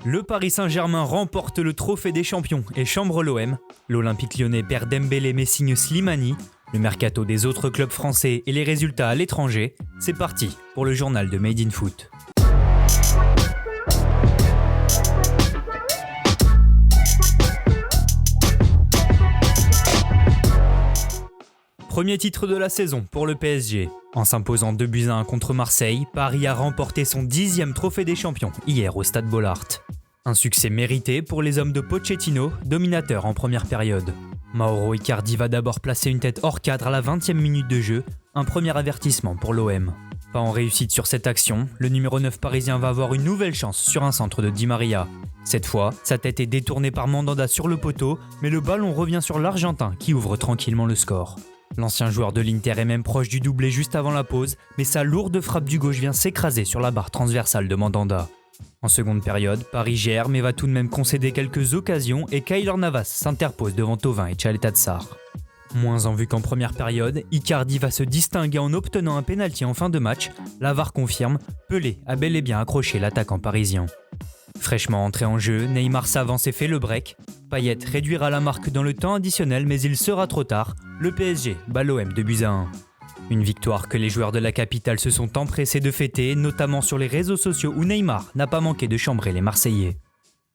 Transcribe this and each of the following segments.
Le Paris Saint-Germain remporte le trophée des champions et chambre l'OM. L'Olympique lyonnais perd Dembélé mais signe Slimani. Le mercato des autres clubs français et les résultats à l'étranger. C'est parti pour le journal de Made in Foot. Premier titre de la saison pour le PSG. En s'imposant 2-1 contre Marseille, Paris a remporté son 10e trophée des champions hier au Stade Bollaert. Un succès mérité pour les hommes de Pochettino, dominateur en première période. Mauro Icardi va d'abord placer une tête hors cadre à la 20e minute de jeu, un premier avertissement pour l'OM. Pas en réussite sur cette action, le numéro 9 parisien va avoir une nouvelle chance sur un centre de Di Maria. Cette fois, sa tête est détournée par Mandanda sur le poteau, mais le ballon revient sur l'Argentin qui ouvre tranquillement le score. L'ancien joueur de l'Inter est même proche du doublé juste avant la pause, mais sa lourde frappe du gauche vient s'écraser sur la barre transversale de Mandanda. En seconde période, Paris gère mais va tout de même concéder quelques occasions et Keylor Navas s'interpose devant Thauvin et Tchaleta Tsar. Moins en vue qu'en première période, Icardi va se distinguer en obtenant un pénalty en fin de match. La VAR confirme, Pelé a bel et bien accroché l'attaquant parisien. Fraîchement entré en jeu, Neymar s'avance et fait le break. Payet réduira la marque dans le temps additionnel mais il sera trop tard. Le PSG bat l'OM 2-1. Une victoire que les joueurs de la capitale se sont empressés de fêter, notamment sur les réseaux sociaux où Neymar n'a pas manqué de chambrer les Marseillais.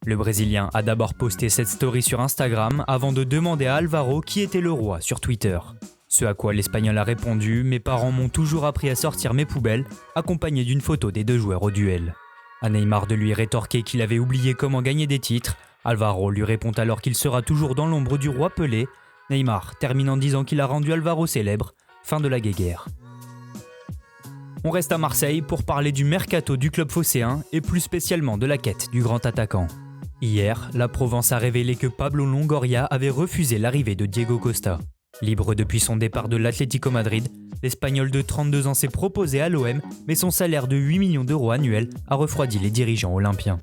Le Brésilien a d'abord posté cette story sur Instagram avant de demander à Alvaro qui était le roi sur Twitter. Ce à quoi l'Espagnol a répondu « Mes parents m'ont toujours appris à sortir mes poubelles », accompagné d'une photo des deux joueurs au duel. À Neymar de lui rétorquer qu'il avait oublié comment gagner des titres, Alvaro lui répond alors qu'il sera toujours dans l'ombre du roi Pelé. Neymar termine en disant qu'il a rendu Alvaro célèbre. Fin de la guéguerre. On reste à Marseille pour parler du mercato du club phocéen et plus spécialement de la quête du grand attaquant. Hier, la Provence a révélé que Pablo Longoria avait refusé l'arrivée de Diego Costa. Libre depuis son départ de l'Atlético Madrid, l'Espagnol de 32 ans s'est proposé à l'OM, mais son salaire de 8 millions d'euros annuels a refroidi les dirigeants olympiens.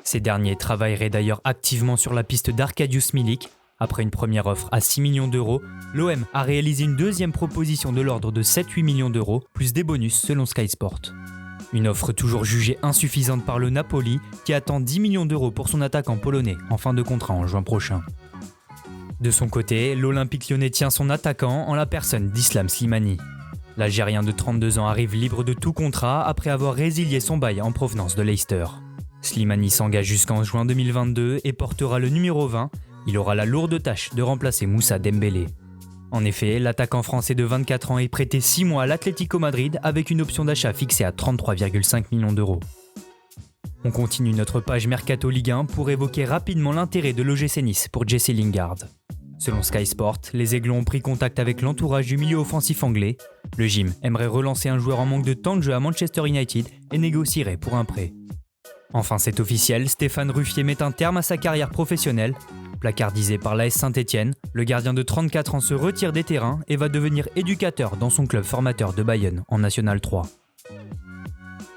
Ces derniers travailleraient d'ailleurs activement sur la piste d'Arkadiusz Milik. Après une première offre à 6 millions d'euros, l'OM a réalisé une deuxième proposition de l'ordre de 7-8 millions d'euros, plus des bonus selon Sky Sport. Une offre toujours jugée insuffisante par le Napoli, qui attend 10 millions d'euros pour son attaquant polonais en fin de contrat en juin prochain. De son côté, l'Olympique lyonnais tient son attaquant en la personne d'Islam Slimani. L'Algérien de 32 ans arrive libre de tout contrat après avoir résilié son bail en provenance de Leicester. Slimani s'engage jusqu'en juin 2022 et portera le numéro 20. Il aura la lourde tâche de remplacer Moussa Dembélé. En effet, l'attaquant français de 24 ans est prêté 6 mois à l'Atlético Madrid avec une option d'achat fixée à 33,5 millions d'euros. On continue notre page Mercato Ligue 1 pour évoquer rapidement l'intérêt de l'OGC Nice pour Jesse Lingard. Selon Sky Sport, les Aiglons ont pris contact avec l'entourage du milieu offensif anglais. Le gym aimerait relancer un joueur en manque de temps de jeu à Manchester United et négocierait pour un prêt. Enfin, c'est officiel, Stéphane Ruffier met un terme à sa carrière professionnelle. Placardisé par l'AS Saint-Etienne, le gardien de 34 ans se retire des terrains et va devenir éducateur dans son club formateur de Bayonne en National 3.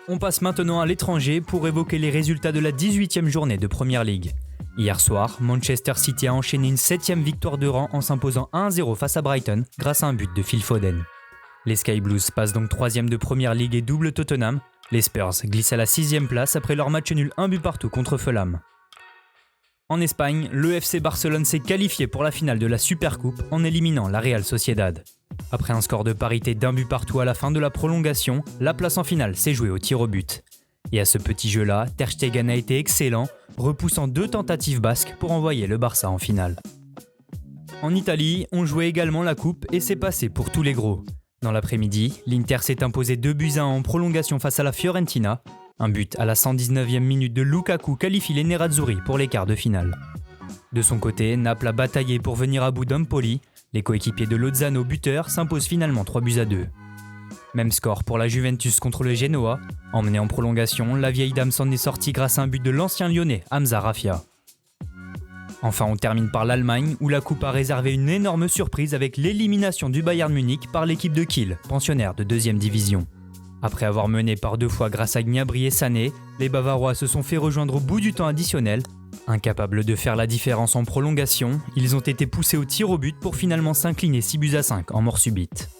On passe maintenant à l'étranger pour évoquer les résultats de la 18e journée de Premier League. Hier soir, Manchester City a enchaîné une 7e victoire de rang en s'imposant 1-0 face à Brighton grâce à un but de Phil Foden. Les Sky Blues passent donc 3e de Premier League et double Tottenham. Les Spurs glissent à la 6e place après leur match nul 1 but partout contre Fulham. En Espagne, le FC Barcelone s'est qualifié pour la finale de la Supercoupe en éliminant la Real Sociedad. Après un score de parité d'1 but partout à la fin de la prolongation, la place en finale s'est jouée au tir au but. Et à ce petit jeu-là, Ter Stegen a été excellent, repoussant 2 tentatives basques pour envoyer le Barça en finale. En Italie, on jouait également la coupe et c'est passé pour tous les gros. Dans l'après-midi, l'Inter s'est imposé 2-1 en prolongation face à la Fiorentina. Un but à la 119e minute de Lukaku qualifie les Nerazzurri pour les quarts de finale. De son côté, Naples a bataillé pour venir à bout d'Empoli. Les coéquipiers de Lozano buteur s'imposent finalement 3-2. Même score pour la Juventus contre le Genoa. Emmené en prolongation, la vieille dame s'en est sortie grâce à un but de l'ancien lyonnais Hamza Raffia. Enfin, on termine par l'Allemagne où la coupe a réservé une énorme surprise avec l'élimination du Bayern Munich par l'équipe de Kiel, pensionnaire de 2e division. Après avoir mené par 2 fois grâce à Gnabry et Sané, les Bavarois se sont fait rejoindre au bout du temps additionnel. Incapables de faire la différence en prolongation, ils ont été poussés au tir au but pour finalement s'incliner 6-5 en mort subite.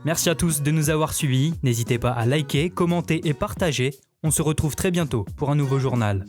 Merci à tous de nous avoir suivis, n'hésitez pas à liker, commenter et partager. On se retrouve très bientôt pour un nouveau journal.